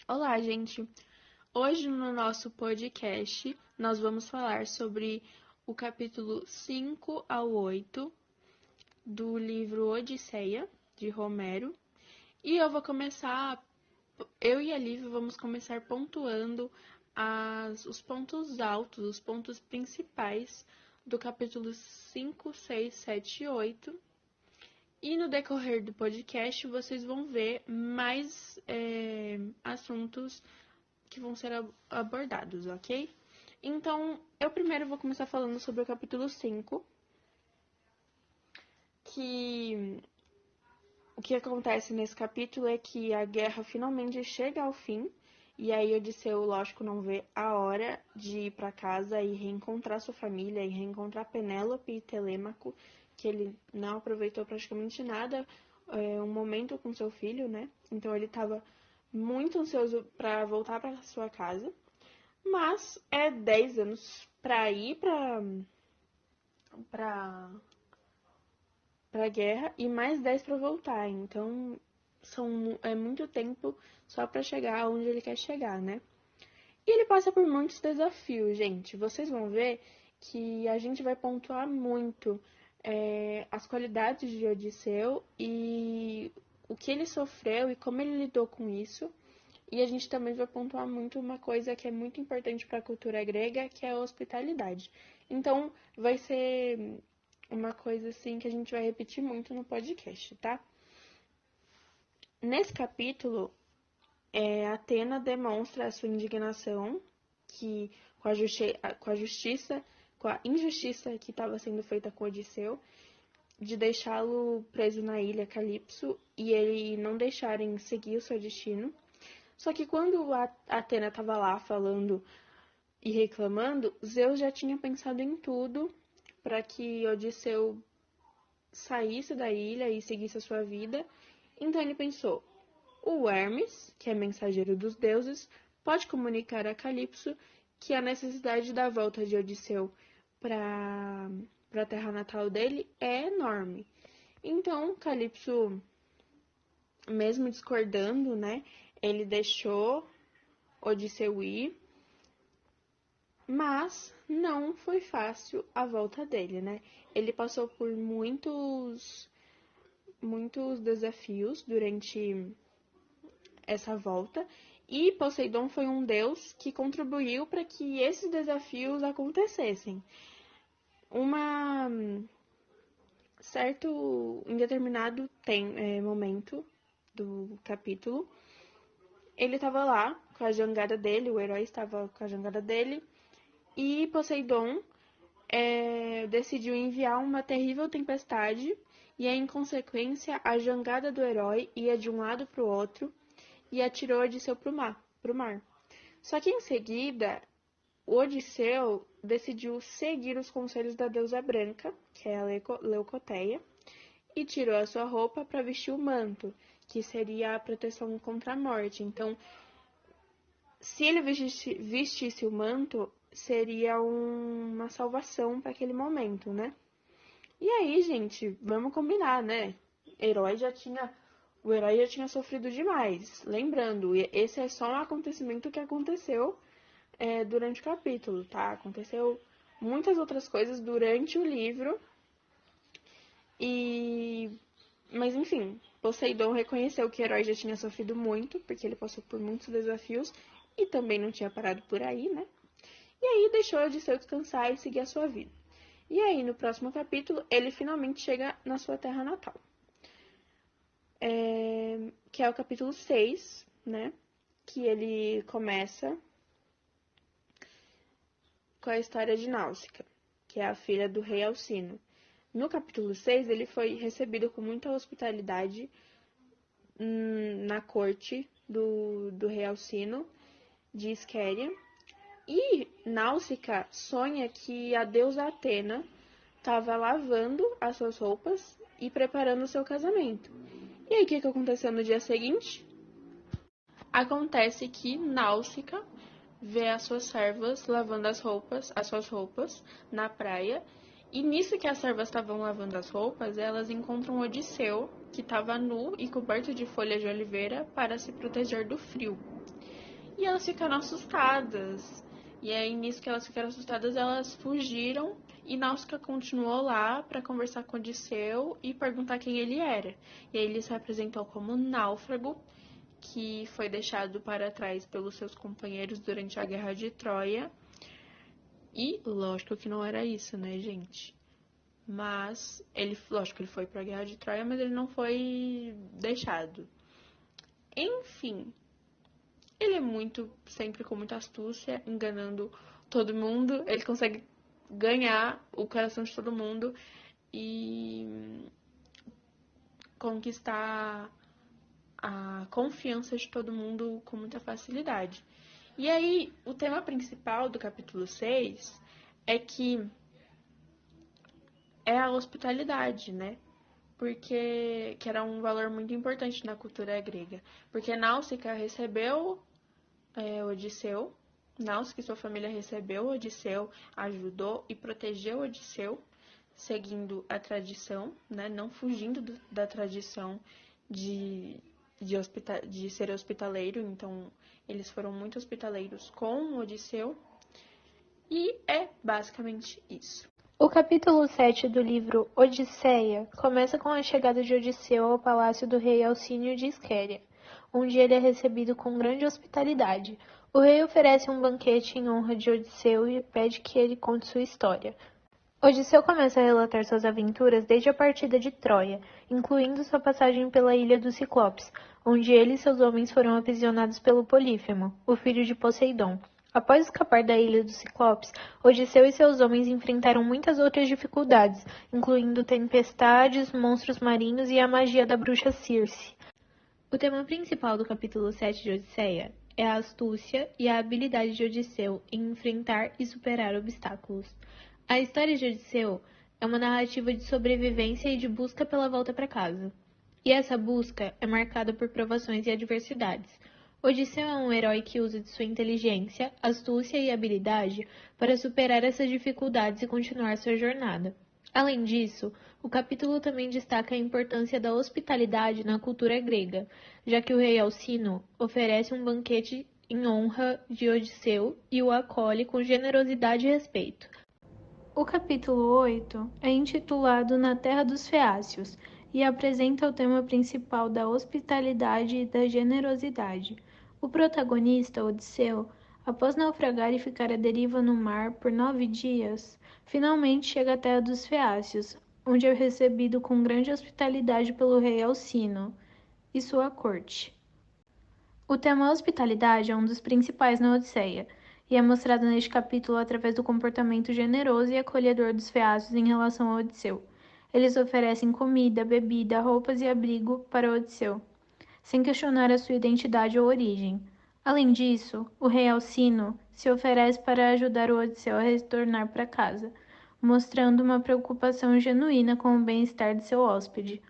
Olá, gente! Hoje no nosso podcast nós vamos falar sobre o capítulo 5 ao 8 do livro Odisseia, de Homero. E eu e a Lívia vamos começar pontuando os pontos altos, os pontos principais do capítulo 5, 6, 7 e 8. E no decorrer do podcast vocês vão ver mais assuntos que vão ser abordados, ok? Então, eu primeiro vou começar falando sobre o capítulo 5, que o que acontece nesse capítulo é que a guerra finalmente chega ao fim, e aí Odisseu, lógico, não vê a hora de ir para casa e reencontrar sua família, e reencontrar Penélope e Telêmaco, que ele não aproveitou praticamente nada, um momento com seu filho, né? Então ele estava muito ansioso para voltar para sua casa, mas é 10 anos para ir para guerra e mais 10 para voltar. Então é muito tempo só para chegar onde ele quer chegar, né? E ele passa por muitos desafios, gente. Vocês vão ver que a gente vai pontuar muito as qualidades de Odisseu e o que ele sofreu e como ele lidou com isso. E a gente também vai pontuar muito uma coisa que é muito importante para a cultura grega, que é a hospitalidade. Então, vai ser uma coisa assim que a gente vai repetir muito no podcast, tá? Nesse capítulo, Atena demonstra a sua indignação que com a injustiça que estava sendo feita com Odisseu, de deixá-lo preso na ilha Calipso e ele não deixarem seguir o seu destino. Só que quando a Atena estava lá falando e reclamando, Zeus já tinha pensado em tudo para que Odisseu saísse da ilha e seguisse a sua vida. Então ele pensou: o Hermes, que é mensageiro dos deuses, pode comunicar a Calipso que a necessidade da volta de Odisseu para a terra natal dele é enorme. Então Calipso, mesmo discordando, né, ele deixou Odisseu ir, mas não foi fácil a volta dele, né? Ele passou por muitos desafios durante essa volta, e Poseidon foi um deus que contribuiu para que esses desafios acontecessem. Em determinado momento do capítulo, ele estava lá com a jangada dele, o herói estava com a jangada dele, e Poseidon decidiu enviar uma terrível tempestade, e aí, em consequência, a jangada do herói ia de um lado para o outro e atirou Odisseu para o mar. Só que em seguida, o Odisseu decidiu seguir os conselhos da deusa branca, que é a Leucoteia, e tirou a sua roupa para vestir o manto, que seria a proteção contra a morte. Então, se ele vestisse o manto, seria uma salvação para aquele momento, né? E aí, gente, vamos combinar, né? O herói já tinha sofrido demais. Lembrando, esse é só um acontecimento que aconteceu durante o capítulo, tá? Aconteceu muitas outras coisas durante o livro. Mas enfim, Poseidon reconheceu que o herói já tinha sofrido muito, porque ele passou por muitos desafios e também não tinha parado por aí, né? E aí deixou Odisseu descansar e seguir a sua vida. E aí, no próximo capítulo, ele finalmente chega na sua terra natal. Que é o capítulo 6, né? Que ele começa com a história de Náusica, que é a filha do rei Alcino. No capítulo 6, ele foi recebido com muita hospitalidade na corte do rei Alcino de Esquéria. E Náusica sonha que a deusa Atena estava lavando as suas roupas e preparando o seu casamento. E aí, o que aconteceu no dia seguinte? Acontece que Náusica vê as suas servas lavando as suas roupas na praia. E nisso que as servas estavam lavando as roupas, elas encontram Odisseu, que estava nu e coberto de folhas de oliveira para se proteger do frio. e elas ficaram assustadas. E aí, nisso que elas ficaram assustadas, elas fugiram e Náusica continuou lá para conversar com Odisseu e perguntar quem ele era. E aí ele se apresentou como náufrago, que foi deixado para trás pelos seus companheiros durante a Guerra de Troia. E lógico que não era isso, né, gente? Mas lógico que ele foi para a Guerra de Troia, mas ele não foi deixado. Enfim, ele é sempre com muita astúcia, enganando todo mundo. Ele consegue ganhar o coração de todo mundo e conquistar a confiança de todo mundo com muita facilidade. E aí, o tema principal do capítulo 6 é que é a hospitalidade, né? Porque que era um valor muito importante na cultura grega. Porque Náusica recebeu Odisseu, Náusica e sua família recebeu Odisseu, ajudou e protegeu Odisseu, seguindo a tradição, né? Não fugindo da tradição de ser hospitaleiro. Então, eles foram muito hospitaleiros com Odisseu. E é basicamente isso. O capítulo 7 do livro Odisseia começa com a chegada de Odisseu ao palácio do rei Alcínio de Esquéria, onde ele é recebido com grande hospitalidade. O rei oferece um banquete em honra de Odisseu e pede que ele conte sua história. Odisseu começa a relatar suas aventuras desde a partida de Troia, incluindo sua passagem pela ilha dos Ciclopes, onde ele e seus homens foram aprisionados pelo Polífemo, o filho de Poseidon. Após escapar da ilha dos Ciclopes, Odisseu e seus homens enfrentaram muitas outras dificuldades, incluindo tempestades, monstros marinhos e a magia da bruxa Circe. O tema principal do capítulo 7 de Odisseia é a astúcia e a habilidade de Odisseu em enfrentar e superar obstáculos. A história de Odisseu é uma narrativa de sobrevivência e de busca pela volta para casa. E essa busca é marcada por provações e adversidades. Odisseu é um herói que usa de sua inteligência, astúcia e habilidade para superar essas dificuldades e continuar sua jornada. Além disso, o capítulo também destaca a importância da hospitalidade na cultura grega, já que o rei Alcino oferece um banquete em honra de Odisseu e o acolhe com generosidade e respeito. O capítulo 8 é intitulado Na Terra dos Feácios e apresenta o tema principal da hospitalidade e da generosidade. O protagonista, Odisseu, após naufragar e ficar à deriva no mar por 9 dias, finalmente chega à Terra dos Feácios, onde é recebido com grande hospitalidade pelo rei Alcino e sua corte. O tema hospitalidade é um dos principais na Odisseia, e é mostrado neste capítulo através do comportamento generoso e acolhedor dos feácios em relação a Odisseu. Eles oferecem comida, bebida, roupas e abrigo para Odisseu, sem questionar a sua identidade ou origem. Além disso, o rei Alcino se oferece para ajudar o Odisseu a retornar para casa, mostrando uma preocupação genuína com o bem-estar de seu hóspede.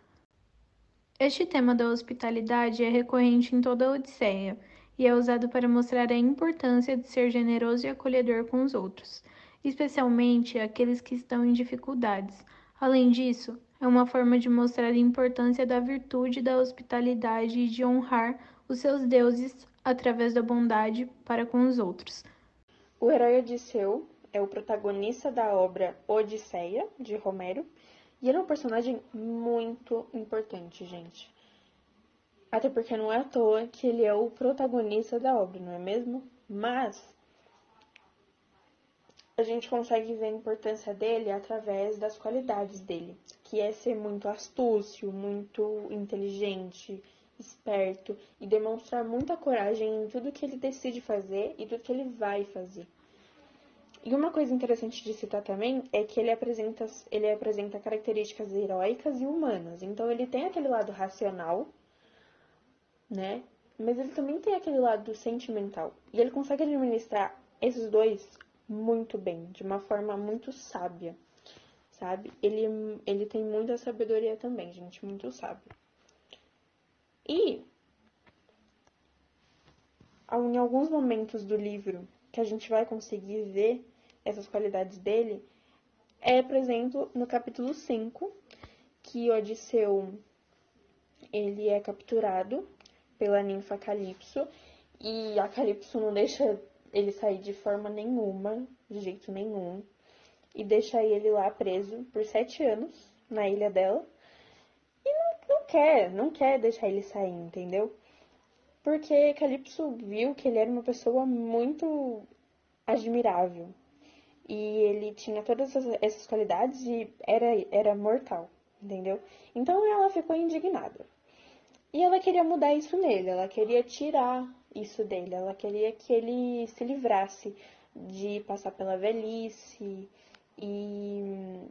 Este tema da hospitalidade é recorrente em toda a Odisseia e é usado para mostrar a importância de ser generoso e acolhedor com os outros, especialmente aqueles que estão em dificuldades. Além disso, é uma forma de mostrar a importância da virtude da hospitalidade e de honrar os seus deuses através da bondade para com os outros. O herói Odisseu é o protagonista da obra Odisseia, de Homero, e ele é um personagem muito importante, gente. Até porque não é à toa que ele é o protagonista da obra, não é mesmo? Mas a gente consegue ver a importância dele através das qualidades dele, que é ser muito astúcio, muito inteligente, esperto e demonstrar muita coragem em tudo que ele decide fazer e tudo que ele vai fazer. E uma coisa interessante de citar também é que ele apresenta características heróicas e humanas. Então ele tem aquele lado racional, né? Mas ele também tem aquele lado sentimental. E ele consegue administrar esses dois muito bem, de uma forma muito sábia, sabe? Ele tem muita sabedoria também, gente, muito sábio. E em alguns momentos do livro que a gente vai conseguir ver essas qualidades dele, por exemplo, no capítulo 5, que Odisseu ele é capturado pela ninfa Calipso e a Calypso não deixa ele sair de forma nenhuma, de jeito nenhum, e deixa ele lá preso por 7 anos na ilha dela. E não quer deixar ele sair, entendeu? Porque Calypso viu que ele era uma pessoa muito admirável. E ele tinha todas essas qualidades e era mortal, entendeu? Então ela ficou indignada. E ela queria mudar isso nele, ela queria tirar isso dele, ela queria que ele se livrasse de passar pela velhice e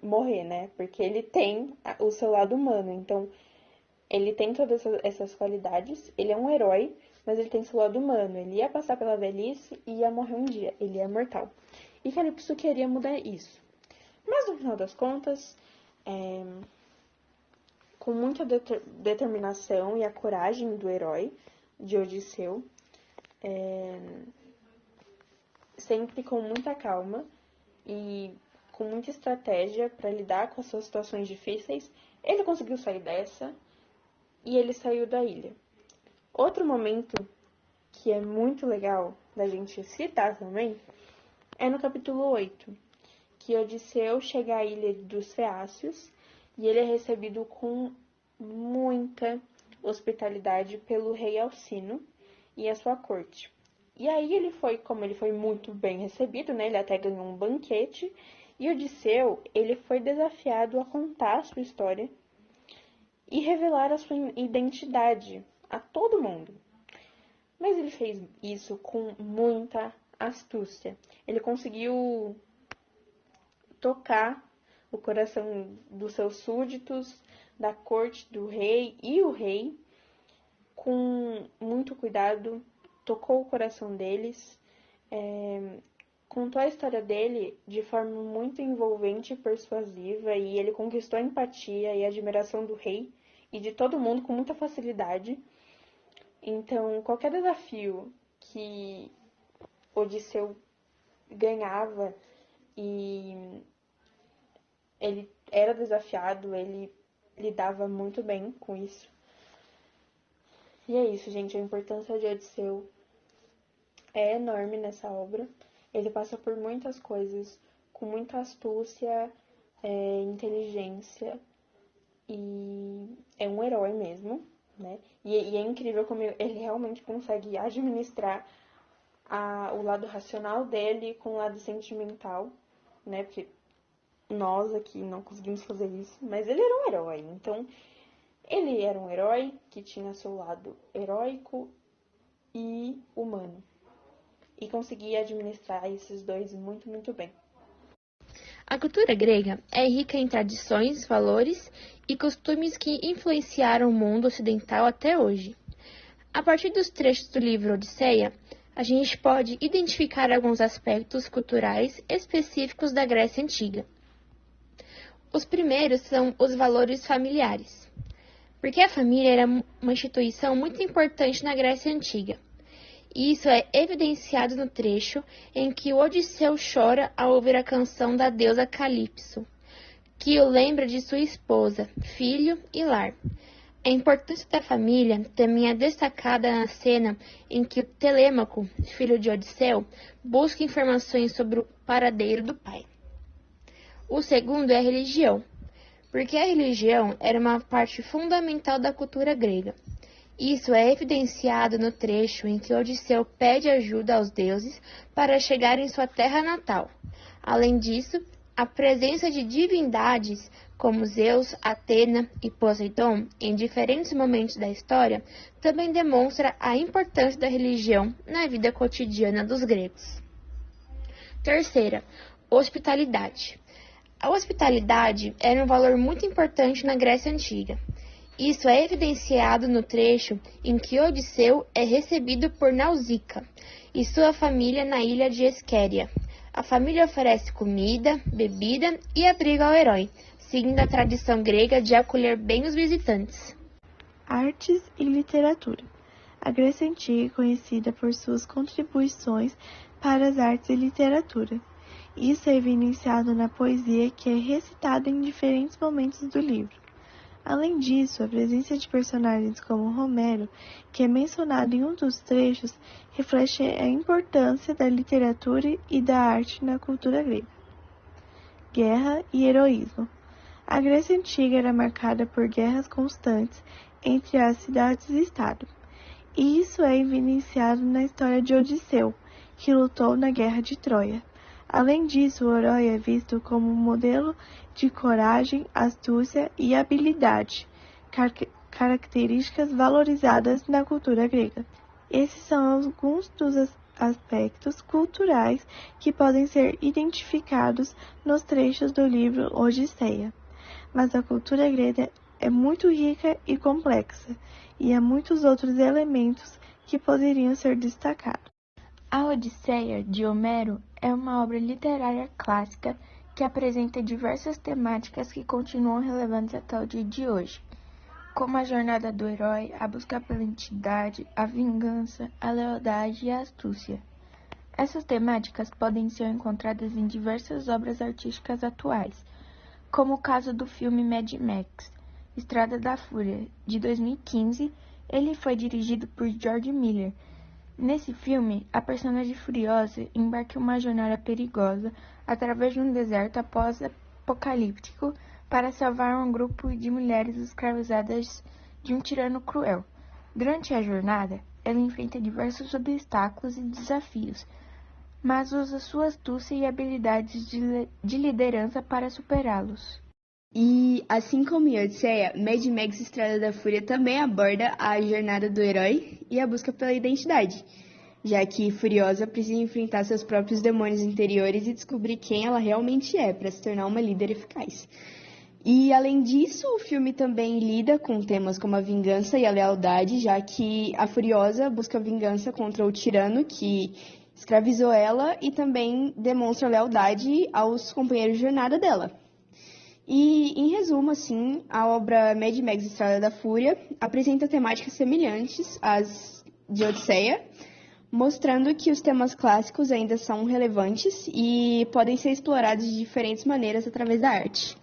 morrer, né? Porque ele tem o seu lado humano, então ele tem todas essas qualidades, ele é um herói, mas ele tem seu lado humano. Ele ia passar pela velhice e ia morrer um dia, ele é mortal. E Calypso queria mudar isso. Mas no final das contas, com muita determinação e a coragem do herói, de Odisseu, sempre com muita calma e com muita estratégia para lidar com as suas situações difíceis, ele conseguiu sair dessa e ele saiu da ilha. Outro momento que é muito legal da gente citar também é no capítulo 8, que Odisseu chega à ilha dos Feácios e ele é recebido com muita hospitalidade pelo rei Alcino e a sua corte. E aí como ele foi muito bem recebido, né, ele até ganhou um banquete, e Odisseu, ele foi desafiado a contar a sua história e revelar a sua identidade a todo mundo. Mas ele fez isso com muita astúcia. Ele conseguiu tocar o coração dos seus súditos, da corte do rei, e o rei, com muito cuidado, tocou o coração deles, contou a história dele de forma muito envolvente e persuasiva, e ele conquistou a empatia e a admiração do rei e de todo mundo com muita facilidade. Então, qualquer desafio que Odisseu ganhava e ele era desafiado, ele lidava muito bem com isso. E é isso, gente. A importância de Odisseu é enorme nessa obra. Ele passa por muitas coisas com muita astúcia, inteligência, e é um herói mesmo, né? E é incrível como ele realmente consegue administrar o lado racional dele com o lado sentimental, né? Porque nós aqui não conseguimos fazer isso, mas ele era um herói. Então, ele era um herói que tinha seu lado heróico e humano. E conseguia administrar esses dois muito, muito bem. A cultura grega é rica em tradições, valores e costumes que influenciaram o mundo ocidental até hoje. A partir dos trechos do livro Odisseia, a gente pode identificar alguns aspectos culturais específicos da Grécia Antiga. Os primeiros são os valores familiares, porque a família era uma instituição muito importante na Grécia Antiga. Isso é evidenciado no trecho em que Odisseu chora ao ouvir a canção da deusa Calypso, que o lembra de sua esposa, filho e lar. A importância da família também é destacada na cena em que o Telêmaco, filho de Odisseu, busca informações sobre o paradeiro do pai. O segundo é a religião, porque a religião era uma parte fundamental da cultura grega. Isso é evidenciado no trecho em que Odisseu pede ajuda aos deuses para chegar em sua terra natal. Além disso, a presença de divindades como Zeus, Atena e Poseidon em diferentes momentos da história também demonstra a importância da religião na vida cotidiana dos gregos. Terceira, hospitalidade. A hospitalidade era um valor muito importante na Grécia Antiga. Isso é evidenciado no trecho em que Odisseu é recebido por Nausica e sua família na ilha de Esquéria. A família oferece comida, bebida e abrigo ao herói, seguindo a tradição grega de acolher bem os visitantes. Artes e literatura. A Grécia Antiga é conhecida por suas contribuições para as artes e literatura. Isso é evidenciado na poesia que é recitada em diferentes momentos do livro. Além disso, a presença de personagens como Romero, que é mencionado em um dos trechos, reflete a importância da literatura e da arte na cultura grega. Guerra e heroísmo. A Grécia Antiga era marcada por guerras constantes entre as cidades-estado, e isso é evidenciado na história de Odisseu, que lutou na Guerra de Troia. Além disso, o herói é visto como um modelo de coragem, astúcia e habilidade, características valorizadas na cultura grega. Esses são alguns dos aspectos culturais que podem ser identificados nos trechos do livro Odisseia. Mas a cultura grega é muito rica e complexa, e há muitos outros elementos que poderiam ser destacados. A Odisseia, de Homero, é uma obra literária clássica que apresenta diversas temáticas que continuam relevantes até o dia de hoje, como a jornada do herói, a busca pela identidade, a vingança, a lealdade e a astúcia. Essas temáticas podem ser encontradas em diversas obras artísticas atuais, como o caso do filme Mad Max, Estrada da Fúria, de 2015. Ele foi dirigido por George Miller. Nesse filme, a personagem Furiosa embarca em uma jornada perigosa através de um deserto pós-apocalíptico para salvar um grupo de mulheres escravizadas de um tirano cruel. Durante a jornada, ela enfrenta diversos obstáculos e desafios, mas usa sua astúcia e habilidades de liderança para superá-los. E, assim como em Odisseia, Mad Max Estrada da Fúria também aborda a jornada do herói e a busca pela identidade, já que Furiosa precisa enfrentar seus próprios demônios interiores e descobrir quem ela realmente é para se tornar uma líder eficaz. E, além disso, o filme também lida com temas como a vingança e a lealdade, já que a Furiosa busca vingança contra o tirano que escravizou ela e também demonstra lealdade aos companheiros de jornada dela. E, em resumo, assim, a obra Mad Max Estrada da Fúria apresenta temáticas semelhantes às de Odisseia, mostrando que os temas clássicos ainda são relevantes e podem ser explorados de diferentes maneiras através da arte.